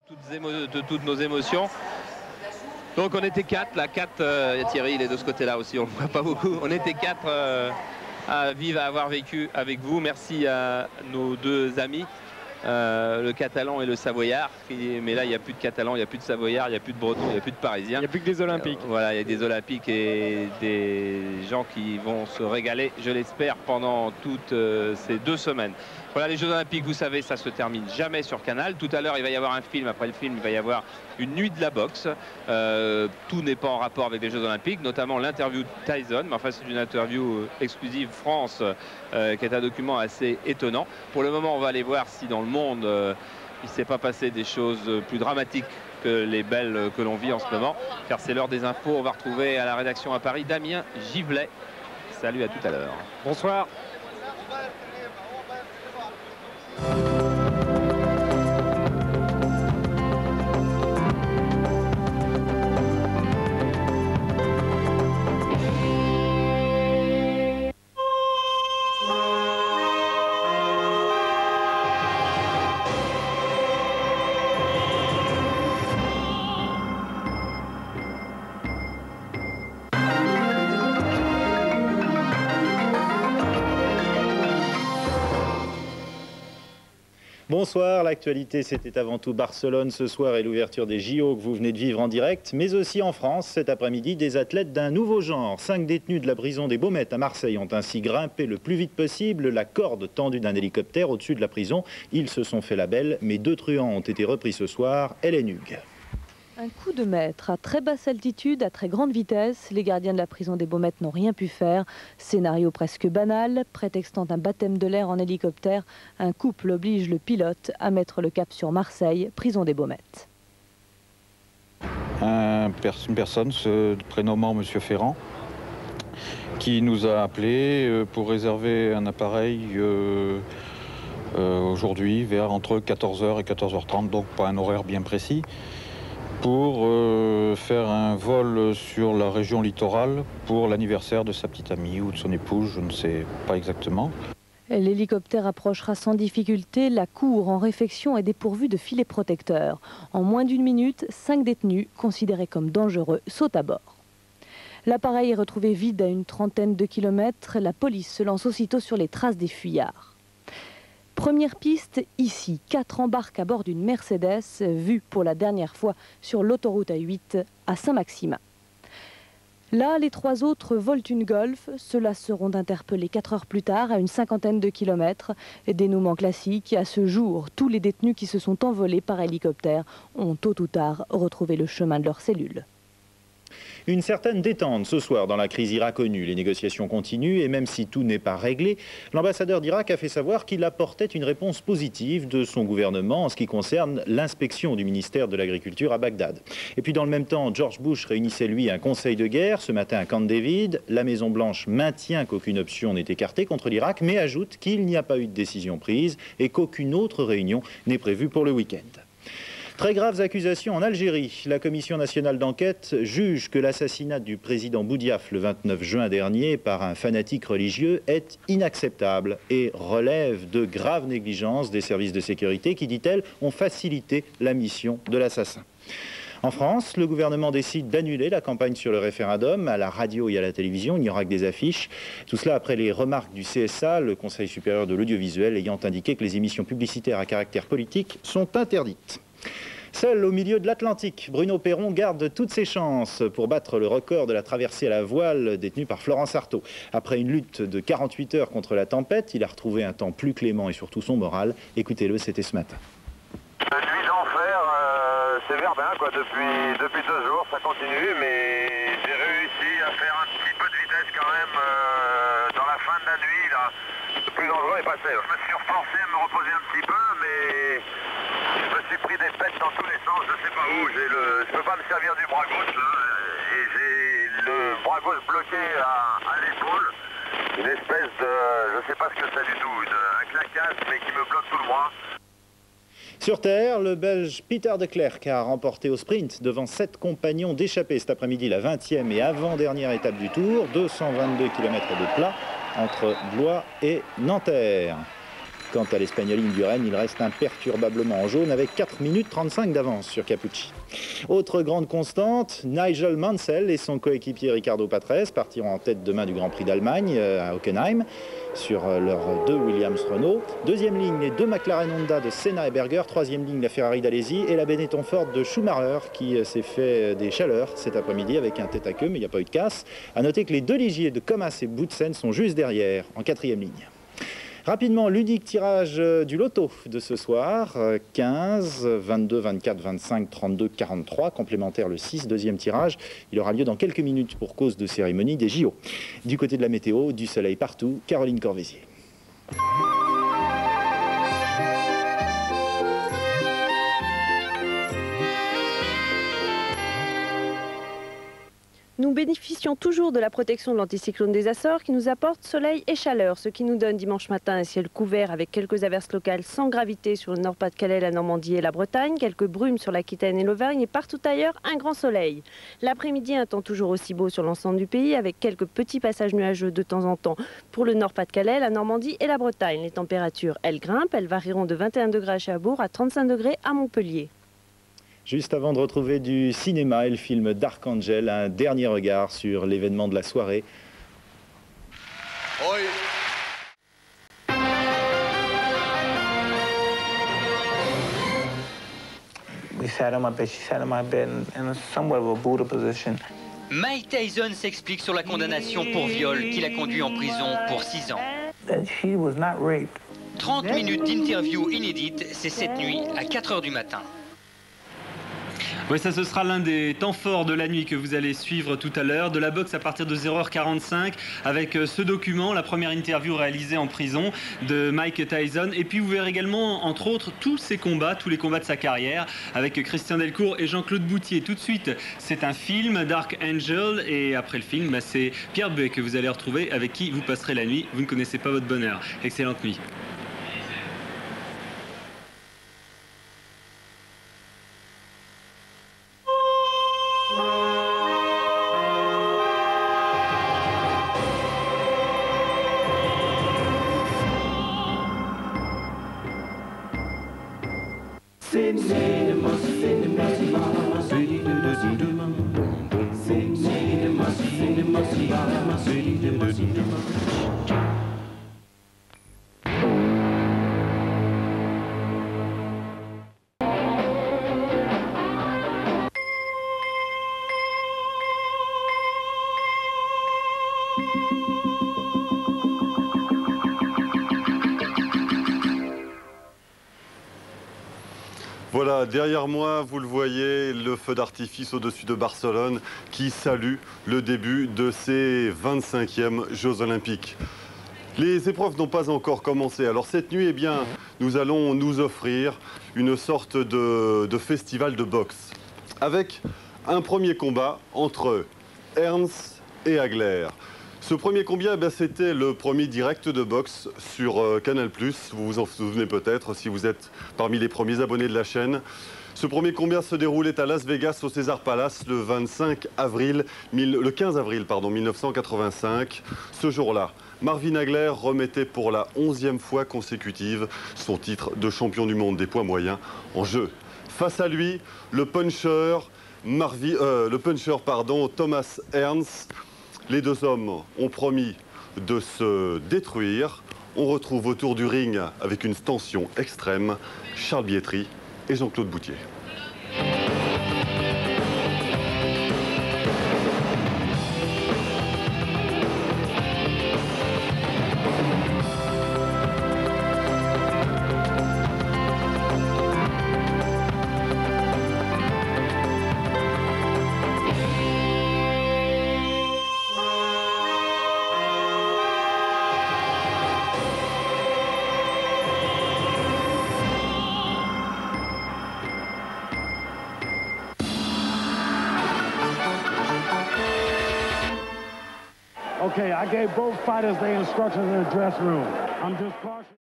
De toutes nos émotions. Donc on était quatre, là, Thierry il est de ce côté-là aussi, on ne voit pas beaucoup. On était quatre à vivre, à avoir vécu avec vous. Merci à nos deux amis, le Catalan et le Savoyard. Mais là il n'y a plus de Catalan, il n'y a plus de Savoyard, il n'y a plus de Breton, il n'y a plus de Parisiens. Il n'y a plus que des Olympiques. Voilà, il y a des Olympiques et des gens qui vont se régaler, je l'espère, pendant toutes ces 2 semaines. Voilà, les Jeux Olympiques, vous savez, ça se termine jamais sur Canal. Tout à l'heure, il va y avoir un film. Après le film, il va y avoir une nuit de la boxe. Tout n'est pas en rapport avec les Jeux Olympiques, notamment l'interview de Tyson. Mais enfin, c'est une interview exclusive France, qui est un document assez étonnant. Pour le moment, on va aller voir si dans le monde, il ne s'est pas passé des choses plus dramatiques que les belles que l'on vit en ce moment. Car c'est l'heure des infos. On va retrouver à la rédaction à Paris Damien Givlet. Salut, à tout à l'heure. Bonsoir. Bonsoir, l'actualité c'était avant tout Barcelone ce soir et l'ouverture des JO que vous venez de vivre en direct, mais aussi en France cet après-midi des athlètes d'un nouveau genre. 5 détenus de la prison des Baumettes à Marseille ont ainsi grimpé le plus vite possible la corde tendue d'un hélicoptère au-dessus de la prison. Ils se sont fait la belle, mais 2 truands ont été repris ce soir. Hélène Hugues. Un coup de maître à très basse altitude, à très grande vitesse. Les gardiens de la prison des Baumettes n'ont rien pu faire. Scénario presque banal, prétextant un baptême de l'air en hélicoptère. Un couple oblige le pilote à mettre le cap sur Marseille, prison des Baumettes. Une personne se prénommant Monsieur Ferrand qui nous a appelé pour réserver un appareil aujourd'hui vers entre 14h et 14h30, donc pas un horaire bien précis, pour faire un vol sur la région littorale pour l'anniversaire de sa petite amie ou de son épouse, je ne sais pas exactement. L'hélicoptère approchera sans difficulté. La cour en réfection est dépourvue de filets protecteurs. En moins d'1 minute, 5 détenus, considérés comme dangereux, sautent à bord. L'appareil est retrouvé vide à une trentaine de kilomètres. La police se lance aussitôt sur les traces des fuyards. Première piste, ici, 4 embarques à bord d'une Mercedes, vue pour la dernière fois sur l'autoroute A8 à Saint-Maximin. Là, les 3 autres volent une Golf. Ceux-là seront interpellés 4 heures plus tard, à une 50aine de kilomètres. Dénouement classique. À ce jour, tous les détenus qui se sont envolés par hélicoptère ont tôt ou tard retrouvé le chemin de leur cellule. Une certaine détente ce soir dans la crise iraconnue. Les négociations continuent et même si tout n'est pas réglé, l'ambassadeur d'Irak a fait savoir qu'il apportait une réponse positive de son gouvernement en ce qui concerne l'inspection du ministère de l'Agriculture à Bagdad. Et puis dans le même temps, George Bush réunissait lui un conseil de guerre ce matin à Camp David. La Maison-Blanche maintient qu'aucune option n'est écartée contre l'Irak, mais ajoute qu'il n'y a pas eu de décision prise et qu'aucune autre réunion n'est prévue pour le week-end. Très graves accusations en Algérie. La commission nationale d'enquête juge que l'assassinat du président Boudiaf le 29 juin dernier par un fanatique religieux est inacceptable et relève de graves négligences des services de sécurité qui, dit-elle, ont facilité la mission de l'assassin. En France, le gouvernement décide d'annuler la campagne sur le référendum. À la radio et à la télévision, il n'y aura que des affiches. Tout cela après les remarques du CSA, le Conseil supérieur de l'audiovisuel, ayant indiqué que les émissions publicitaires à caractère politique sont interdites. Seul au milieu de l'Atlantique, Bruno Perron garde toutes ses chances pour battre le record de la traversée à la voile détenue par Florence Artaud. Après une lutte de 48 heures contre la tempête, il a retrouvé un temps plus clément et surtout son moral. Écoutez-le, c'était ce matin. Nuit d'enfer, c'est Verdun quoi, depuis 2 jours, ça continue, mais j'ai réussi à faire un petit peu de vitesse quand même dans la fin de la nuit là. Le plus dangereux est passé. Je me suis forcé à me reposer un petit peu, mais je me suis pris des pètes dans tous les sens, je sais pas où. Je peux pas me servir du bras gauche là, et j'ai le bras gauche bloqué à l'épaule. Une espèce de, je sais pas ce que c'est du tout, un claquage mais qui me bloque tout le bras. Sur terre, le Belge Peter de Klerk a remporté au sprint devant 7 compagnons d'échappée cet après-midi la 20e et avant-dernière étape du Tour, 222 km de plat entre Blois et Nanterre. Quant à l'Espagnol Indurain, il reste imperturbablement en jaune avec 4 minutes 35 d'avance sur Capucci. Autre grande constante, Nigel Mansell et son coéquipier Ricardo Patrese partiront en tête demain du Grand Prix d'Allemagne à Hockenheim sur leurs 2 Williams-Renault. Deuxième ligne, les 2 McLaren Honda de Senna et Berger. Troisième ligne, la Ferrari d'Alesi et la Benetton Ford de Schumacher qui s'est fait des chaleurs cet après-midi avec un tête à queue, mais il n'y a pas eu de casse. A noter que les 2 Ligier de Comas et Boutsen sont juste derrière, en 4e ligne. Rapidement, l'unique tirage du loto de ce soir, 15, 22, 24, 25, 32, 43, complémentaire le 6, deuxième tirage. Il aura lieu dans quelques minutes pour cause de cérémonie des JO. Du côté de la météo, du soleil partout, Caroline Corvézier. Nous bénéficions toujours de la protection de l'anticyclone des Açores qui nous apporte soleil et chaleur, ce qui nous donne dimanche matin un ciel couvert avec quelques averses locales sans gravité sur le Nord-Pas-de-Calais, la Normandie et la Bretagne, quelques brumes sur l'Aquitaine et l'Auvergne et partout ailleurs un grand soleil. L'après-midi, un temps toujours aussi beau sur l'ensemble du pays avec quelques petits passages nuageux de temps en temps pour le Nord-Pas-de-Calais, la Normandie et la Bretagne. Les températures, elles grimpent, elles varieront de 21 degrés à Cherbourg à 35 degrés à Montpellier. Juste avant de retrouver du cinéma et le film Dark Angel, un dernier regard sur l'événement de la soirée. Oi. We sat on my bed, she sat on my bed in somewhat of a Buddha position. Mike Tyson s'explique sur la condamnation pour viol qui l'a conduit en prison pour 6 ans. She was not raped. 30 minutes d'interview inédite, c'est cette nuit à 4 h du matin. Oui, ça ce sera l'un des temps forts de la nuit que vous allez suivre tout à l'heure. De la boxe à partir de 0h45 avec ce document, la première interview réalisée en prison de Mike Tyson. Et puis vous verrez également, entre autres, tous ses combats, tous les combats de sa carrière avec Christian Delcourt et Jean-Claude Boutier. Tout de suite, c'est un film, Dark Angel. Et après le film, c'est Pierre Buet que vous allez retrouver avec qui vous passerez la nuit. Vous ne connaissez pas votre bonheur. Excellente nuit. Voilà, derrière moi, vous le voyez, le feu d'artifice au-dessus de Barcelone qui salue le début de ces 25e Jeux Olympiques. Les épreuves n'ont pas encore commencé. Alors cette nuit, eh bien, nous allons nous offrir une sorte de festival de boxe avec un premier combat entre Ernst et Hagler. Ce premier combat, c'était le premier direct de boxe sur Canal+. Vous vous en souvenez peut-être si vous êtes parmi les premiers abonnés de la chaîne. Ce premier combat se déroulait à Las Vegas au Caesars Palace le 15 avril 1985. Ce jour-là, Marvin Hagler remettait pour la 11e fois consécutive son titre de champion du monde des poids moyens en jeu. Face à lui, le puncher Thomas Ernst. Les deux hommes ont promis de se détruire. On retrouve autour du ring, avec une tension extrême, Charles Bietri et Jean-Claude Boutier. Okay, I gave both fighters their instructions in the dressing room. I'm just cautious.